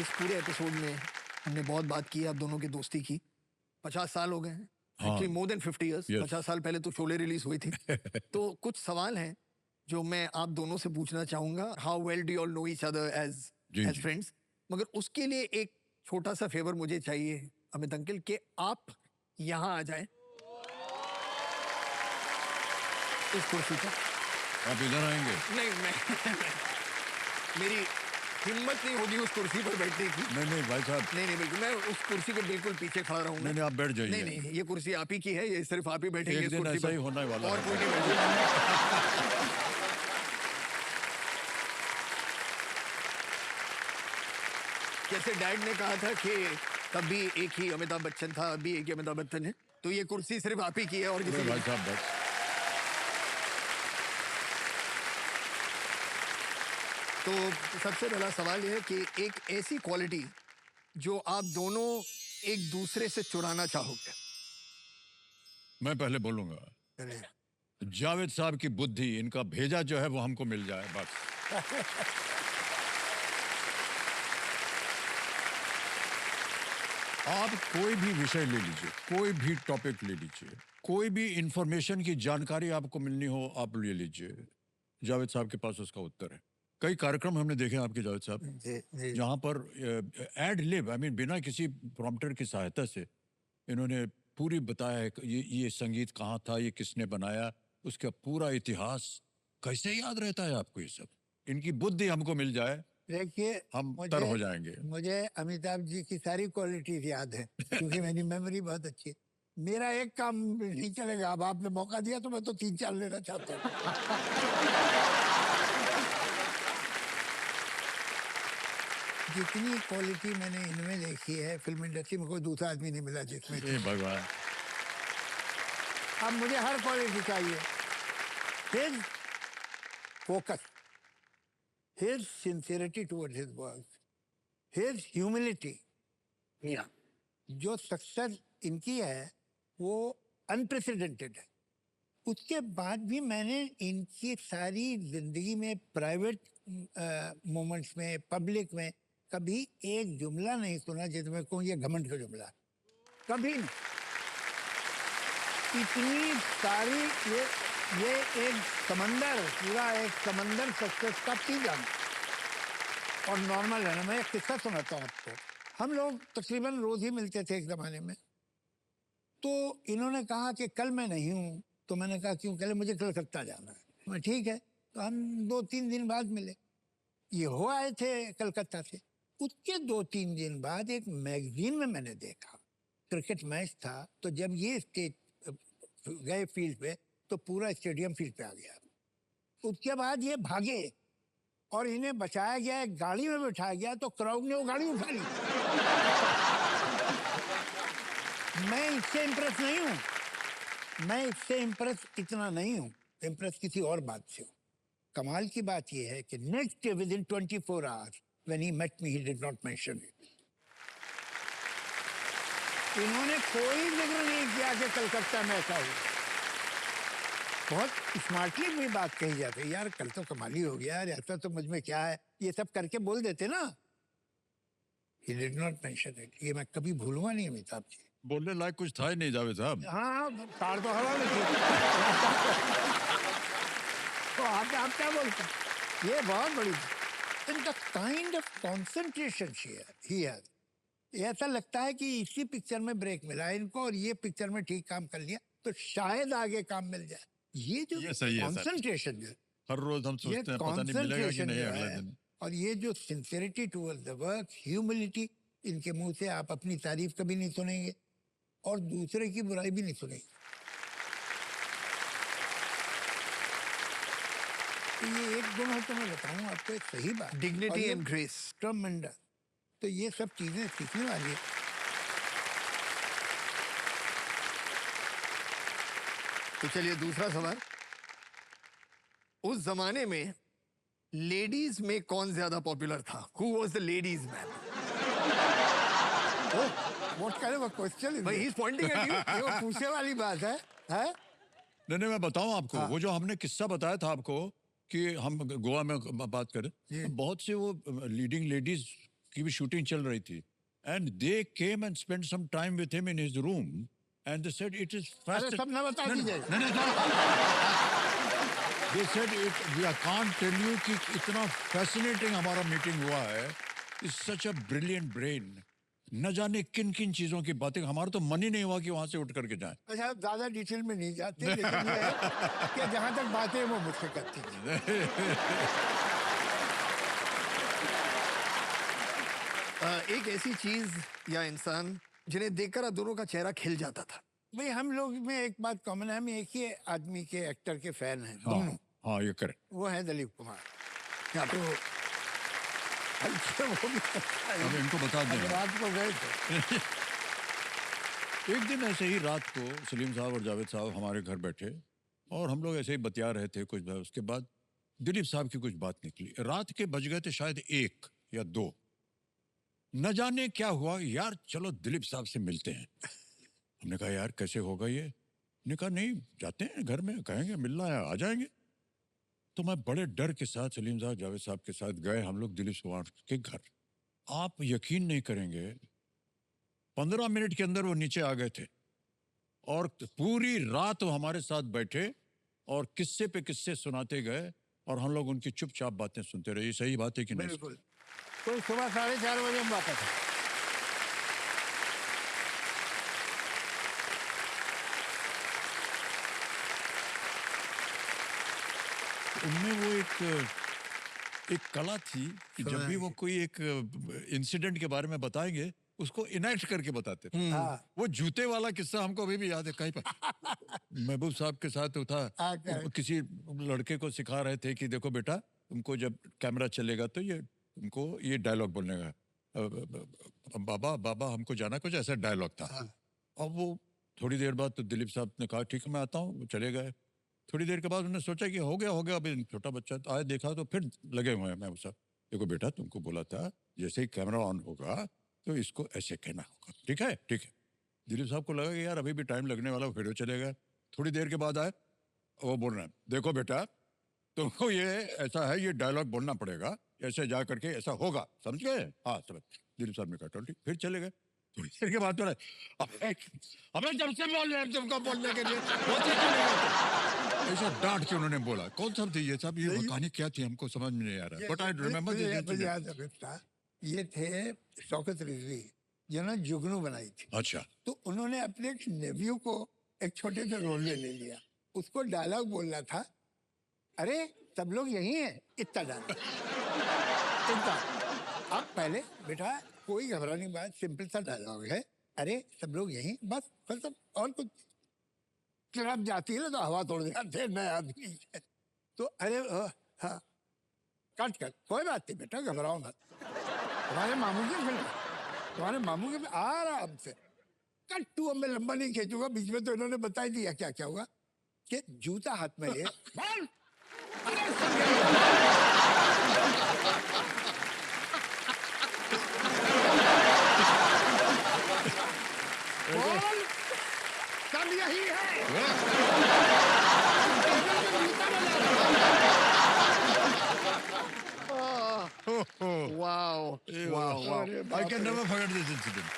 इस पूरे एपिसोड में हमने बहुत बात की है आप दोनों की दोस्ती की। 50 साल हो गए हैं, एक्चुअली मोर देन 50 इयर्स। 50 साल पहले तो शोले रिलीज हुई थी। तो कुछ सवाल हैं जो मैं आप दोनों से पूछना चाहूंगा। How well do you all know each other as friends. मगर उसके लिए एक छोटा सा फेवर मुझे चाहिए अमित अंकल कि आप यहाँ आ जाएं इस कुर्सी पर। आप इधर आएंगे? नहीं मैं मेरी हिम्मत नहीं होगी उस कुर्सी पर बैठने की। नहीं भाई साहब, नहीं बिल्कुल, मैं उस कुर्सी के बिल्कुल पीछे खड़ा रहूंगा। नहीं आप बैठ जाइए। नहीं ये कुर्सी आप ही की है, ये सिर्फ आप ही बैठेंगे इस कुर्सी ऐसा पर। ही होने वाला और है। कोई नहीं बैठेगा। जैसे डैड ने कहा था कि तब भी एक ही अमिताभ बच्चन था, अभी एक ही अमिताभ बच्चन है, तो ये कुर्सी सिर्फ आप ही की है और किसी भाई साहब बस। तो सबसे पहला सवाल ये है कि एक ऐसी क्वालिटी जो आप दोनों एक दूसरे से चुराना चाहोगे। मैं पहले बोलूंगा, जावेद साहब की बुद्धि, इनका भेजा जो है वो हमको मिल जाए बस। आप कोई भी विषय ले लीजिए, कोई भी टॉपिक ले लीजिए, कोई भी इंफॉर्मेशन की जानकारी आपको मिलनी हो आप ले लीजिए, जावेद साहब के पास उसका उत्तर है। कई कार्यक्रम हमने देखे आपके जावेद साहब, जहां पर एड लिब, आई मीन बिना किसी प्रॉम्प्टर की सहायता से इन्होंने पूरी बताया है ये संगीत कहाँ था, ये किसने बनाया, उसका पूरा इतिहास। कैसे याद रहता है आपको ये सब? इनकी बुद्धि हमको मिल जाए, देखिए हम तर हो जाएंगे। मुझे अमिताभ जी की सारी क्वालिटीज याद है क्योंकि मेरी मेमोरी बहुत अच्छी है। मेरा एक काम नहीं चलेगा, अब आपने मौका दिया तो मैं तो 3-4 लेना चाहता हूँ। जितनी क्वालिटी मैंने इनमें देखी है, फिल्म इंडस्ट्री में कोई दूसरा आदमी नहीं मिला जिसमें। भगवान, अब मुझे हर क्वालिटी चाहिए। His focus, his sincerity towards his work, his humility, जो सक्सेस इनकी है वो अनप्रेसिडेंटेड है। उसके बाद भी मैंने इनकी सारी जिंदगी में, प्राइवेट मोमेंट्स में, पब्लिक में कभी एक जुमला नहीं सुना जिसमें कहूँ ये घमंड का जुमला, कभी नहीं। इतनी सारी ये एक समंदर, पूरा एक समंदर सक्सेस का पी जाना और नॉर्मल रहना। मैं एक किस्सा सुनाता हूँ आपको। हम लोग तकरीबन रोज ही मिलते थे एक जमाने में। तो इन्होंने कहा कि कल मैं नहीं हूँ, तो मैंने कहा क्यों? कल मुझे कलकत्ता जाना है। मैं ठीक है, तो हम 2-3 दिन बाद मिले। ये हो आए थे कलकत्ता से। उसके 2-3 दिन बाद एक मैगजीन में मैंने देखा, क्रिकेट मैच था, तो जब ये स्टेज गए फील्ड पे तो पूरा स्टेडियम फील्ड पे आ गया। उसके बाद ये भागे और इन्हें बचाया गया, एक गाड़ी में बैठाया गया, तो क्राउड ने वो गाड़ी उठा ली। मैं इससे इम्प्रेस नहीं हूँ, मैं इससे इम्प्रेस इतना नहीं हूँ, इम्प्रेस किसी और बात से हूँ। कमाल की बात यह है कि next day within 24 hours when he met me he did not mention it. इन्होंने कोई जिक्र नहीं किया कि कलकत्ता में ऐसा हुआ। बहुत स्मार्टली भी बात कही जाती है, यार कल तो कमाली हो गया यार, ऐसा तो मुझ में क्या है, ये सब करके बोल देते ना। He did not mention it। ये मैं कभी भूलूंगा नहीं अमिताभ जी। बोलने लायक कुछ था ही नहीं जावेद साहब। हाँ, तार तो हवा में थी। तो आप क्या बोलते हैं? ये बहुत बड़ी इनका काइंड ऑफ कॉन्सेंट्रेशन ही है। ऐसा लगता है कि इसी पिक्चर में ब्रेक मिला इनको और ये पिक्चर में ठीक काम कर लिया तो शायद आगे काम मिल जाए। ये जो कॉन्सेंट्रेशन है, हर रोज हम सोचते हैं पता नहीं मिलेगा कि नहीं अगले दिन। और ये जो sincerity towards the work, humility, इनके मुंह से आप अपनी तारीफ कभी नहीं सुनेंगे और दूसरे की बुराई भी नहीं सुनेंगे। तो ये एक गुण है, तो मैं बताऊं आपको एक सही बात, डिग्निटी एंड ग्रेस, ट्रमेंडस। तो ये सब चीजें सीखने वाली है। तो चलिए दूसरा सवाल। उस जमाने में लेडीज में कौन ज्यादा पॉपुलर था? Who was the ladies man? What kind of a question is But he's pointing at you. ये वो पूछने वाली बात है? नहीं मैं बताऊं आपको, वो जो हमने किस्सा बताया था आपको कि हम गोवा में बात करें, बहुत से वो लीडिंग लेडीज की भी शूटिंग चल रही थी, and they came and spend some time with him in his room, and they said it is अरे सब ना बता दीजिए। They said it, we can't tell you कि इतना फैसिनेटिंग हमारा मीटिंग हुआ है, is such a brilliant brain, न जाने किन किन चीजों की बातें, हमारा तो मन ही नहीं हुआ कि वहां से उठ करके जाए। अच्छा, ज्यादा डिटेल में नहीं जाते, लेकिन ये है कि जहाँ तक बातें वो मुझसे करती थी। एक ऐसी चीज या इंसान जिन्हें देखकर आप दोनों का चेहरा खिल जाता था। भाई हम लोग में एक बात कॉमन है, हम एक ही आदमी के एक्टर के फैन हैं हाँ दोनों। हाँ, ये करेक्ट। वो है दिलीप कुमार। क्या तो अच्छा, वो भी अब इनको बता दें, रात को गए थे। एक दिन ऐसे ही रात को सलीम साहब और जावेद साहब हमारे घर बैठे और हम लोग ऐसे ही बतिया रहे थे कुछ, उसके बाद दिलीप साहब की कुछ बात निकली। रात के बज गए थे शायद 1 या 2, न जाने क्या हुआ, यार चलो दिलीप साहब से मिलते हैं। हमने कहा यार कैसे होगा ये, ने कहा नहीं जाते हैं घर में, कहेंगे मिलना है आ जाएंगे। तो मैं बड़े डर के साथ सलीम साहब जावेद साहब के साथ गए हम लोग दिलीप कुमार के घर। आप यकीन नहीं करेंगे, 15 मिनट के अंदर वो नीचे आ गए थे और पूरी रात वो हमारे साथ बैठे और किस्से पे किस्से सुनाते गए और हम लोग उनकी चुपचाप बातें सुनते रहे। ये सही बात है कि नहीं? बिल्कुल। तो सुबह 4:30 बजे हम वापस आए। उनमें वो एक कला थी कि जब भी वो कोई एक इंसिडेंट के बारे में बताएंगे उसको इनैक्ट करके बताते थे। हाँ। वो जूते वाला किस्सा हमको अभी भी याद है, कहीं पर महबूब साहब के साथ था, किसी लड़के को सिखा रहे थे कि देखो बेटा तुमको जब कैमरा चलेगा तो ये तुमको ये डायलॉग बोलने का, बाबा बाबा हमको जाना, कुछ ऐसा डायलॉग था। अब वो थोड़ी देर बाद तो दिलीप साहब ने कहा ठीक है मैं आता हूँ, वो चले गए। थोड़ी देर के बाद उन्होंने सोचा कि हो गया अभी छोटा बच्चा आए, देखा तो फिर लगे हुए हैं। मैं साहब देखो बेटा तुमको बोला था जैसे ही कैमरा ऑन होगा तो इसको ऐसे कहना होगा, ठीक है ठीक है। दिलीप साहब को लगा कि यार अभी भी टाइम लगने वाला, फिर वो चले गए। थोड़ी देर के बाद आए, वो बोल रहे हैं देखो बेटा तुमको ये ऐसा है, ये डायलॉग बोलना पड़ेगा, ऐसे जा करके ऐसा होगा, समझ गए? हाँ समझ। दिलीप साहब ने कहा ठीक, फिर चले गए। थोड़ी देर के बाद बोला अबे जब से बोल रहे हैं तुमको बोलने के लिए ऐसा डांट के उन्होंने बोला। कौन सा थी ये साहब, ये कहानी क्या थी हमको समझ में नहीं आ रहा है, बट आई रिमेम्बर। याद है, ये थे शौकत रिजवी जिन्होंने जुगनू बनाई थी। अच्छा। तो उन्होंने अपने एक नेव्यू को एक छोटे से रोल में ले लिया, उसको डायलॉग बोलना था, अरे सब लोग यही हैं, इतना डायलॉग इतना। अब पहले बेटा कोई घबराने की बात, सिंपल सा डायलॉग है, अरे सब लोग यही, बस सब, और कुछ क्लब जाती है ना तो हवा तोड़ जाते नए आदमी। तो अरे हाँ कट कोई बात नहीं बेटा घबराओ मत, तुम्हारे मामू की फिल्म, तुम्हारे मामू के आराम से कट टू। अब मैं लंबा नहीं खींचूंगा, बीच में तो इन्होंने बता ही दिया क्या क्या होगा कि जूता हाथ में लिए बोल, बोल, सब यही है। Wow. Wow. Wow. I can never forget this incident.